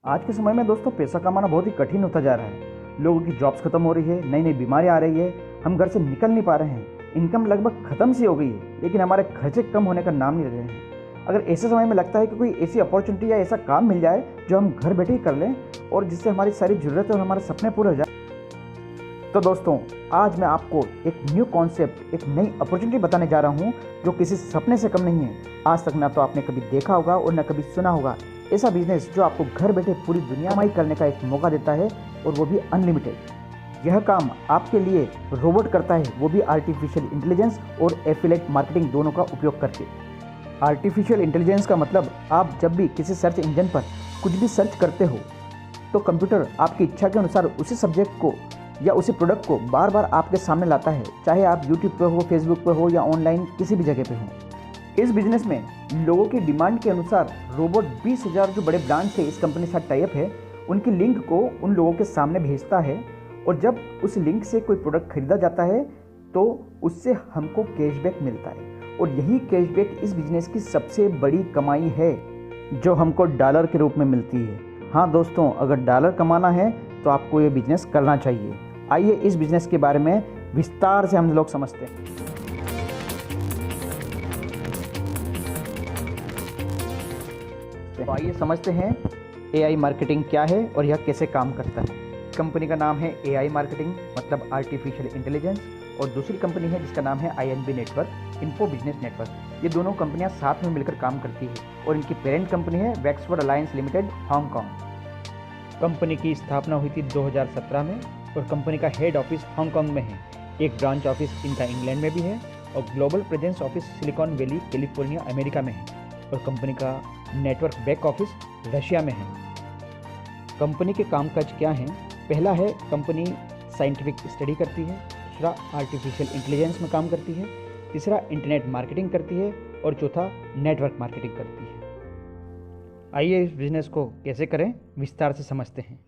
आज के समय में दोस्तों पैसा कमाना बहुत ही कठिन होता जा रहा है। लोगों की जॉब्स खत्म हो रही है, नई नई बीमारियां आ रही है, हम घर से निकल नहीं पा रहे हैं, इनकम लगभग खत्म सी हो गई है, लेकिन हमारे खर्चे कम होने का नाम नहीं ले रहे हैं। अगर ऐसे समय में लगता है कि कोई ऐसी अपॉर्चुनिटी या ऐसा काम मिल जाए जो हम घर बैठे ही कर लें और जिससे हमारी सारी ज़रूरतें और हमारे सपने पूरे हो जाए, तो दोस्तों आज मैं आपको एक न्यू कॉन्सेप्ट, एक नई अपॉर्चुनिटी बताने जा रहा हूँ जो किसी सपने से कम नहीं है। आज तक ना तो आपने कभी देखा होगा और ना कभी सुना होगा ऐसा बिजनेस जो आपको घर बैठे पूरी दुनिया कमाई करने का एक मौका देता है, और वो भी अनलिमिटेड। यह काम आपके लिए रोबोट करता है, वो भी आर्टिफिशियल इंटेलिजेंस और एफिलिएट मार्केटिंग दोनों का उपयोग करके। आर्टिफिशियल इंटेलिजेंस का मतलब आप जब भी किसी सर्च इंजन पर कुछ भी सर्च करते हो तो कंप्यूटर आपकी इच्छा के अनुसार उसी सब्जेक्ट को या उसी प्रोडक्ट को बार बार आपके सामने लाता है, चाहे आप यूट्यूब पे हो, फेसबुक पे हो या ऑनलाइन किसी भी जगह पे हो। इस बिजनेस में लोगों की डिमांड के अनुसार रोबोट 20,000 जो बड़े ब्रांड से इस कंपनी के साथ टाई अप है, उनकी लिंक को उन लोगों के सामने भेजता है, और जब उस लिंक से कोई प्रोडक्ट खरीदा जाता है तो उससे हमको कैशबैक मिलता है। और यही कैशबैक इस बिजनेस की सबसे बड़ी कमाई है, जो हमको डॉलर के रूप में मिलती है। हाँ दोस्तों, अगर डॉलर कमाना है तो आपको ये बिजनेस करना चाहिए। आइए इस बिजनेस के बारे में विस्तार से हम लोग समझते हैं। तो आइए समझते हैं एआई मार्केटिंग क्या है और यह कैसे काम करता है। कंपनी का नाम है एआई मार्केटिंग, मतलब आर्टिफिशियल इंटेलिजेंस, और दूसरी कंपनी है जिसका नाम है INB network, info business network. ये दोनों कंपनियां साथ में मिलकर काम करती है और इनकी पेरेंट कंपनी है वैक्सवर्ड अलायंस लिमिटेड, हांगकांग। कंपनी की स्थापना हुई थी 2017 में और कंपनी का हेड ऑफिस हांगकांग में है। एक ब्रांच ऑफिस इनका इंग्लैंड में भी है और global presence office silicon valley, California, America में है। और कंपनी का नेटवर्क बैक ऑफिस रशिया में है। कंपनी के कामकाज क्या हैं? पहला है, कंपनी साइंटिफिक स्टडी करती है। दूसरा, आर्टिफिशियल इंटेलिजेंस में काम करती है। तीसरा, इंटरनेट मार्केटिंग करती है। और चौथा, नेटवर्क मार्केटिंग करती है। आइए इस बिज़नेस को कैसे करें विस्तार से समझते हैं।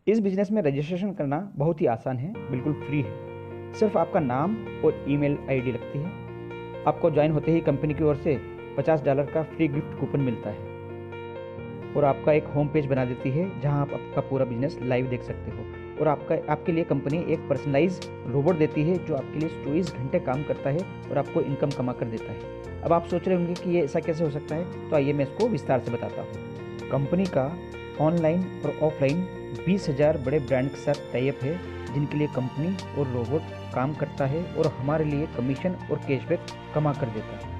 इस बिज़नेस में रजिस्ट्रेशन करना बहुत ही आसान है, बिल्कुल फ्री है। सिर्फ आपका नाम और ईमेल आईडी लगती है। आपको ज्वाइन होते ही कंपनी की ओर से $50 का फ्री गिफ्ट कूपन मिलता है और आपका एक होम पेज बना देती है जहां आप आपका पूरा बिजनेस लाइव देख सकते हो। और आपके लिए कंपनी एक पर्सनलाइज रोबोट देती है जो आपके लिए 24 घंटे काम करता है और आपको इनकम कमा कर देता है। अब आप सोच रहे होंगे कि ये ऐसा कैसे हो सकता है, तो आइए मैं इसको विस्तार से बताता हूँ। कंपनी का ऑनलाइन और ऑफलाइन 20,000 बड़े ब्रांड के साथ टाई अप है, जिनके लिए कंपनी और रोबोट काम करता है और हमारे लिए कमीशन और कैशबैक कमा कर देता है।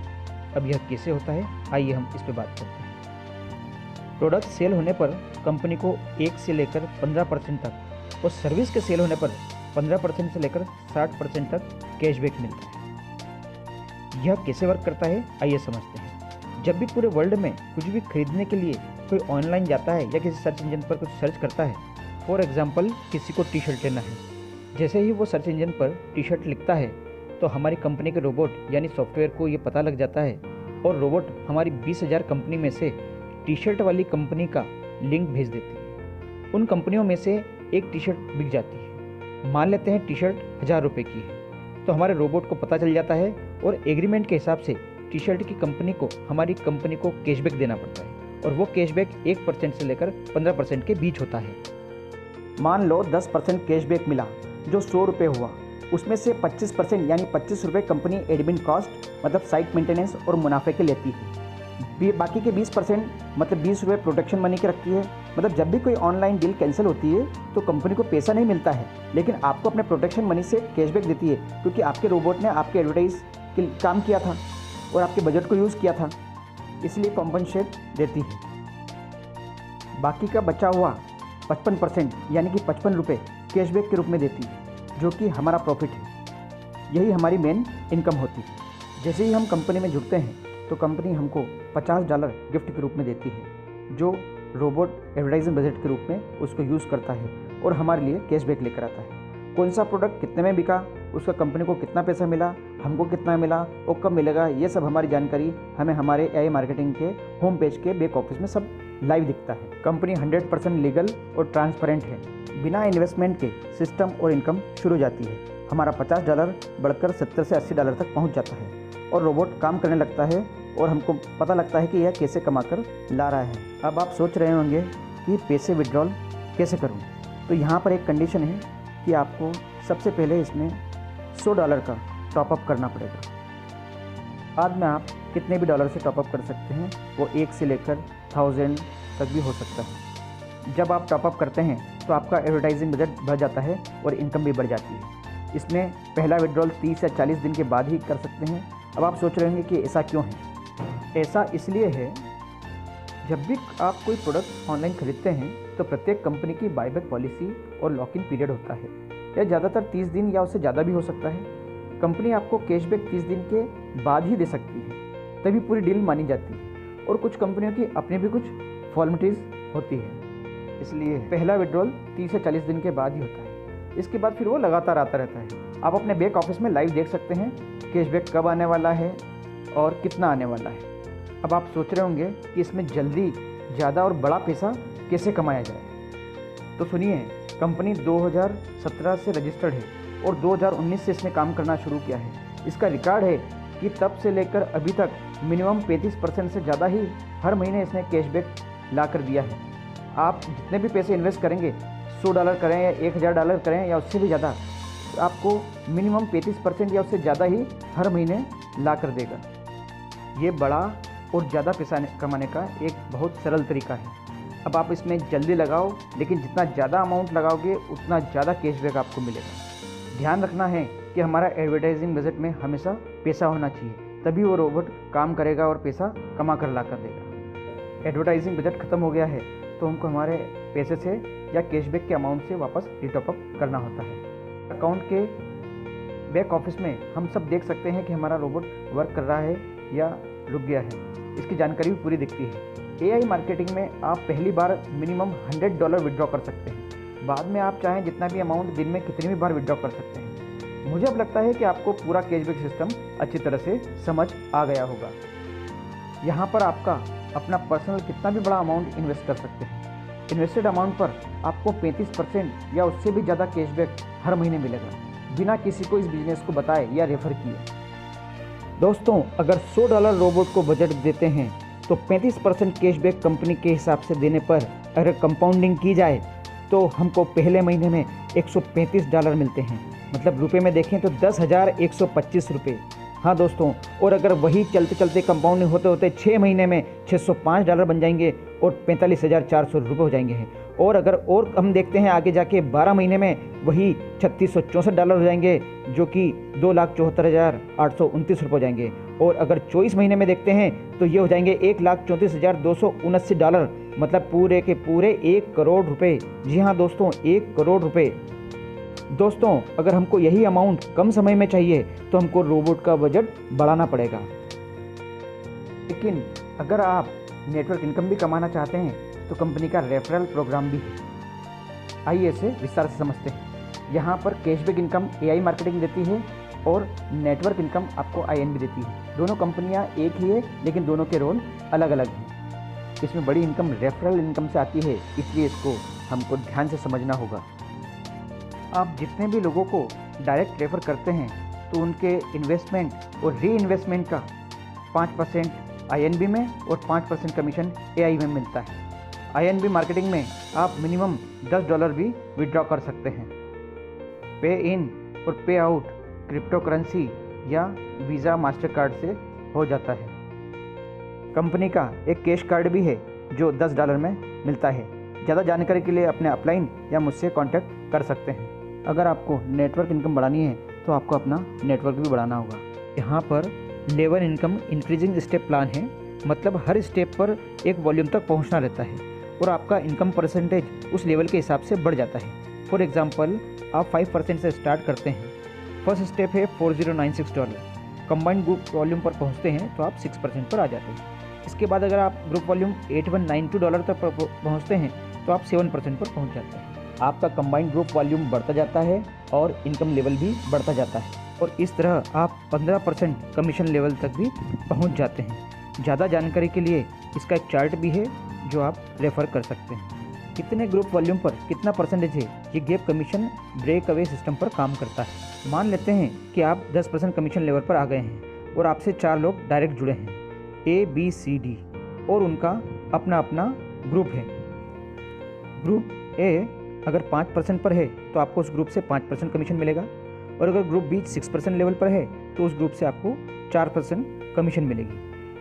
अब यह कैसे होता है, आइए हम इस पर बात करते हैं। प्रोडक्ट सेल होने पर कंपनी को 1 से लेकर 15% तक और सर्विस के सेल होने पर 15% से लेकर 60% तक कैशबैक मिलता है। यह कैसे वर्क करता है, आइए समझते हैं। जब भी पूरे वर्ल्ड में कुछ भी खरीदने के लिए कोई ऑनलाइन जाता है या किसी सर्च इंजन पर कुछ सर्च करता है, फॉर एग्जाम्पल किसी को टी शर्ट लेना है, जैसे ही वो सर्च इंजन पर टी शर्ट लिखता है तो हमारी कंपनी के रोबोट यानी सॉफ्टवेयर को ये पता लग जाता है और रोबोट हमारी 20,000 कंपनी में से टी शर्ट वाली कंपनी का लिंक भेज देती है। उन कंपनियों में से एक टी शर्ट बिक जाती है। मान लेते हैं टी शर्ट 1,000 रुपये की है, तो हमारे रोबोट को पता चल जाता है और एग्रीमेंट के हिसाब से टी शर्ट की कंपनी को हमारी कंपनी को कैशबैक देना पड़ता है, और वो कैशबैक 1% से लेकर 15% के बीच होता है। मान लो 10% कैशबैक मिला, जो 100 रुपये हुआ। उसमें से 25% यानी 25 रुपये कंपनी एडमिन कॉस्ट, मतलब साइट मेंटेनेंस और मुनाफे के लेती है। बाकी के 20% मतलब 20 रुपये प्रोटेक्शन मनी के रखती है। मतलब जब भी कोई ऑनलाइन डील कैंसिल होती है तो कंपनी को पैसा नहीं मिलता है, लेकिन आपको अपने प्रोटेक्शन मनी से कैशबैक देती है, क्योंकि आपके रोबोट ने आपके एडवर्टाइज के काम किया था और आपके बजट को यूज़ किया था, इसलिए कॉम्पनसेट देती है। बाकी का बचा हुआ 55% यानी कि 55 रुपये कैशबैक के रूप में देती है, जो कि हमारा प्रॉफिट है। यही हमारी मेन इनकम होती है। जैसे ही हम कंपनी में जुड़ते हैं तो कंपनी हमको $50 गिफ्ट के रूप में देती है, जो रोबोट एडवर्टाइजिंग बजट के रूप में उसको यूज़ करता है और हमारे लिए कैशबैक लेकर आता है। कौन सा प्रोडक्ट कितने में बिका, उसका कंपनी को कितना पैसा मिला, हमको कितना मिला और कब मिलेगा, ये सब हमारी जानकारी हमें हमारे एआई मार्केटिंग के होम पेज के बैक ऑफिस में सब लाइव दिखता है। कंपनी 100% लीगल और ट्रांसपेरेंट है। बिना इन्वेस्टमेंट के सिस्टम और इनकम शुरू हो जाती है। हमारा $50 बढ़कर $70 से $80 तक पहुंच जाता है और रोबोट काम करने लगता है और हमको पता लगता है कि यह कैसे कमा कर ला रहा है। अब आप सोच रहे होंगे कि पैसे विड्रॉल कैसे करूं। तो यहाँ पर एक कंडीशन है कि आपको सबसे पहले इसमें $100 का टॉपअप करना पड़ेगा। बाद में आप कितने भी डॉलर से टॉपअप कर सकते हैं, वो 1 से लेकर 1000 तक भी हो सकता है। जब आप टॉपअप करते हैं तो आपका एडवर्टाइजिंग बजट बढ़ जाता है और इनकम भी बढ़ जाती है। इसमें पहला विड्रॉल 30 या 40 दिन के बाद ही कर सकते हैं। अब आप सोच रहे होंगे कि ऐसा क्यों है। ऐसा इसलिए है, जब भी आप कोई प्रोडक्ट ऑनलाइन खरीदते हैं तो प्रत्येक कंपनी की बायबैक पॉलिसी और लॉक इन पीरियड होता है। यह ज़्यादातर 30 दिन या उससे ज़्यादा भी हो सकता है। कंपनी आपको कैशबैक 30 दिन के बाद ही दे सकती है, तभी पूरी डील मानी जाती है। और कुछ कंपनियों की अपनी भी कुछ फॉर्मेलिटीज़ होती है, इसलिए पहला विड्रॉल 30 से 40 दिन के बाद ही होता है। इसके बाद फिर वो लगातार आता रहता है। आप अपने बैक ऑफिस में लाइव देख सकते हैं कैशबैक कब आने वाला है और कितना आने वाला है। अब आप सोच रहे होंगे कि इसमें जल्दी ज़्यादा और बड़ा पैसा कैसे कमाया जाए। तो सुनिए, कंपनी 2017 से रजिस्टर्ड है और 2019 से इसने काम करना शुरू किया है। इसका रिकॉर्ड है कि तब से लेकर अभी तक मिनिमम 35% से ज़्यादा ही हर महीने इसने कैशबैक ला कर दिया है। आप जितने भी पैसे इन्वेस्ट करेंगे, $100 करें या $1000 करें या उससे भी ज़्यादा, तो आपको मिनिमम 35% या उससे ज़्यादा ही हर महीने ला कर देगा। ये बड़ा और ज़्यादा पैसा कमाने का एक बहुत सरल तरीका है। अब आप इसमें जल्दी लगाओ, लेकिन जितना ज़्यादा अमाउंट लगाओगे उतना ज़्यादा कैशबैक आपको मिलेगा। ध्यान रखना है कि हमारा एडवर्टाइजिंग बजट में हमेशा पैसा होना चाहिए, तभी वो रोबोट काम करेगा और पैसा कमा कर ला कर देगा। एडवर्टाइजिंग बजट ख़त्म हो गया है तो हमको हमारे पैसे से या कैशबैक के अमाउंट से वापस रिटॉपअप करना होता है। अकाउंट के बैक ऑफिस में हम सब देख सकते हैं कि हमारा रोबोट वर्क कर रहा है या रुक गया है। इसकी जानकारी भी पूरी दिखती है। AI मार्केटिंग में आप पहली बार मिनिमम $100 विड्रॉ कर सकते हैं। बाद में आप चाहें जितना भी अमाउंट दिन में कितनी भी बार विड्रॉ कर सकते हैं। मुझे अब लगता है कि आपको पूरा कैशबैक सिस्टम अच्छी तरह से समझ आ गया होगा। यहाँ पर आपका अपना पर्सनल कितना भी बड़ा अमाउंट इन्वेस्ट कर सकते हैं। इन्वेस्टेड अमाउंट पर आपको 35% या उससे भी ज़्यादा कैशबैक हर महीने मिलेगा, बिना किसी को इस बिजनेस को बताए या रेफर किए। दोस्तों, अगर $100 रोबोट को बजट देते हैं तो 35% कैशबैक कंपनी के हिसाब से देने पर अगर कंपाउंडिंग की जाए तो हमको पहले महीने में $135 मिलते हैं। मतलब रुपए में देखें तो 10,125 रुपये। हाँ दोस्तों, और अगर वही चलते चलते कंपाउंडिंग होते होते 6 महीने में $605 बन जाएंगे और 45,400 रुपये हो जाएंगे। और अगर और हम देखते हैं आगे जाके 12 महीने में वही $3664 हो जाएंगे, जो कि 2,74,829 रुपये हो जाएंगे। और अगर 24 महीने में देखते हैं तो ये हो जाएंगे $1,34,279, मतलब पूरे के पूरे 1 करोड़ रुपये। जी हाँ दोस्तों, 1 करोड़ रुपये। दोस्तों, अगर हमको यही अमाउंट कम समय में चाहिए तो हमको रोबोट का बजट बढ़ाना पड़ेगा। लेकिन अगर आप नेटवर्क इनकम भी कमाना चाहते हैं तो कंपनी का रेफरल प्रोग्राम भी है। आइए इसे विस्तार से समझते हैं। यहाँ पर कैशबैक इनकम AI मार्केटिंग देती है और नेटवर्क इनकम आपको INB देती है। दोनों कंपनियाँ एक ही है, लेकिन दोनों के रोल अलग अलग हैं। इसमें बड़ी इनकम रेफरल इनकम से आती है, इसलिए इसको हमको ध्यान से समझना होगा। आप जितने भी लोगों को डायरेक्ट रेफर करते हैं तो उनके इन्वेस्टमेंट और री इन्वेस्टमेंट का 5% INB में और 5% कमीशन AI में मिलता है। INB मार्केटिंग में आप मिनिमम $10 भी विड्रॉ कर सकते हैं। पे इन और पे आउट क्रिप्टो करेंसी या वीज़ा मास्टर कार्ड से हो जाता है। कंपनी का एक कैश कार्ड भी है जो $10 में मिलता है। ज़्यादा जानकारी के लिए अपने अपलाइन या मुझसे कांटेक्ट कर सकते हैं। अगर आपको नेटवर्क इनकम बढ़ानी है तो आपको अपना नेटवर्क भी बढ़ाना होगा। यहाँ पर level income increasing step plan है, मतलब हर स्टेप पर एक वॉल्यूम तक पहुँचना रहता है और आपका इनकम परसेंटेज उस लेवल के हिसाब से बढ़ जाता है। फॉर एग्जाम्पल, आप 5% से स्टार्ट करते हैं। फर्स्ट स्टेप है $4096। कंबाइंड ग्रुप वॉल्यूम पर पहुँचते हैं तो आप 6% पर आ जाते हैं। इसके बाद अगर आप ग्रुप वॉल्यूम $8192 तक पहुँचते हैं तो आप 7% पर पहुँच जाते हैं। आपका कंबाइंड ग्रुप वॉल्यूम बढ़ता जाता है और इनकम लेवल भी बढ़ता जाता है और इस तरह आप 15% कमीशन लेवल तक भी पहुंच जाते हैं। ज़्यादा जानकारी के लिए इसका एक चार्ट भी है जो आप रेफ़र कर सकते हैं। कितने ग्रुप वॉल्यूम पर कितना परसेंटेज है, ये gap commission break away system पर काम करता है। मान लेते हैं कि आप 10% कमीशन लेवल पर आ गए हैं और आपसे 4 लोग डायरेक्ट जुड़े हैं, A, B, C, D, और उनका अपना अपना ग्रुप है। ग्रुप ए अगर 5% पर है तो आपको उस ग्रुप से 5% कमीशन मिलेगा, और अगर ग्रुप बी 6% लेवल पर है तो उस ग्रुप से आपको 4% कमीशन मिलेगी।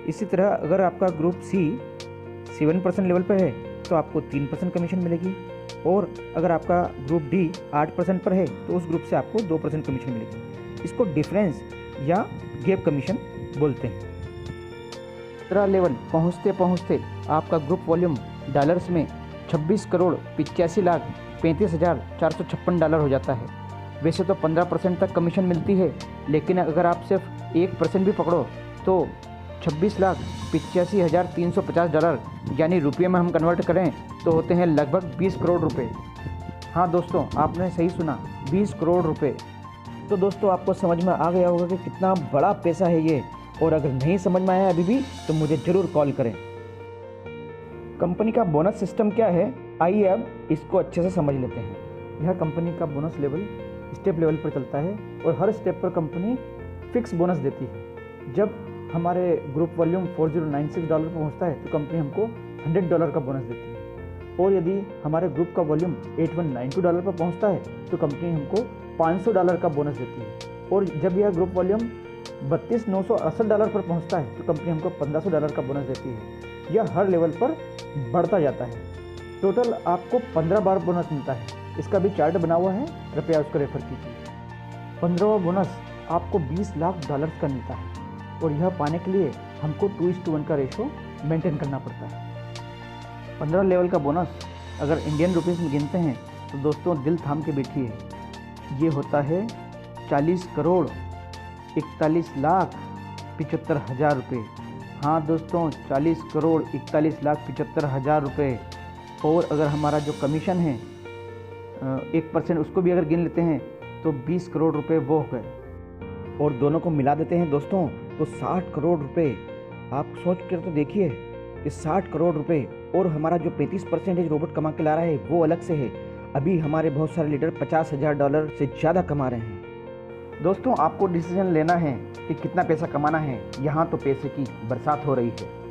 इसी तरह अगर आपका ग्रुप सी 7% लेवल पर है तो आपको 3% कमीशन मिलेगी, और अगर आपका ग्रुप डी 8% पर है तो उस ग्रुप से आपको 2% कमीशन मिलेगी। इसको डिफरेंस या गैप कमीशन बोलते हैं। 17 लेवल पहुँचते पहुँचते आपका ग्रुप वॉल्यूम डॉलर्स में 26,85,35,456 हो जाता है। वैसे तो 15% तक कमीशन मिलती है, लेकिन अगर आप सिर्फ 1% भी पकड़ो तो 26,85,350 यानी रुपये में हम कन्वर्ट करें तो होते हैं लगभग 20 करोड़ रुपए। हाँ दोस्तों, आपने सही सुना, 20 करोड़ रुपए। तो दोस्तों आपको समझ में आ गया होगा कि कितना बड़ा पैसा है ये, और अगर नहीं समझ में आया अभी भी तो मुझे ज़रूर कॉल करें। कंपनी का बोनस सिस्टम क्या है, आइए अब इसको अच्छे से समझ लेते हैं। यह कंपनी का बोनस लेवल स्टेप लेवल पर चलता है, और हर स्टेप पर कंपनी फिक्स बोनस देती है। जब हमारे ग्रुप वॉल्यूम $4096 पर पहुंचता है तो कंपनी हमको $100 का बोनस देती है, और यदि हमारे ग्रुप का वॉल्यूम $8192 पर पहुंचता है तो कंपनी हमको $500 का बोनस देती है, और जब यह ग्रुप वॉल्यूम $32,968 पर पहुंचता है तो कंपनी हमको $1500 का बोनस देती है। यह हर लेवल पर बढ़ता जाता है। टोटल आपको 15 बार बोनस मिलता है। इसका भी चार्ट बना हुआ है, कृपया उसको रेफर कीजिए। 15वां बोनस आपको $20 लाख का मिलता है, और यह पाने के लिए हमको 2:1 का रेशो मेंटेन करना पड़ता है। 15 लेवल का बोनस अगर इंडियन रुपीस में गिनते हैं तो दोस्तों दिल थाम के बैठिए, ये होता है 40,41,75,000 रुपये। हाँ दोस्तों, 40,41,75,000 रुपये। और अगर हमारा जो कमीशन है 1% उसको भी अगर गिन लेते हैं तो 20 करोड़ रुपए वो हो गए, और दोनों को मिला देते हैं दोस्तों तो 60 करोड़ रुपए। आप सोच कर तो देखिए कि 60 करोड़ रुपए, और हमारा जो 35% रोबोट कमा के ला रहा है वो अलग से है। अभी हमारे बहुत सारे लीडर $50,000 से ज़्यादा कमा रहे हैं। दोस्तों आपको डिसीजन लेना है कि कितना पैसा कमाना है। यहाँ तो पैसे की बरसात हो रही है।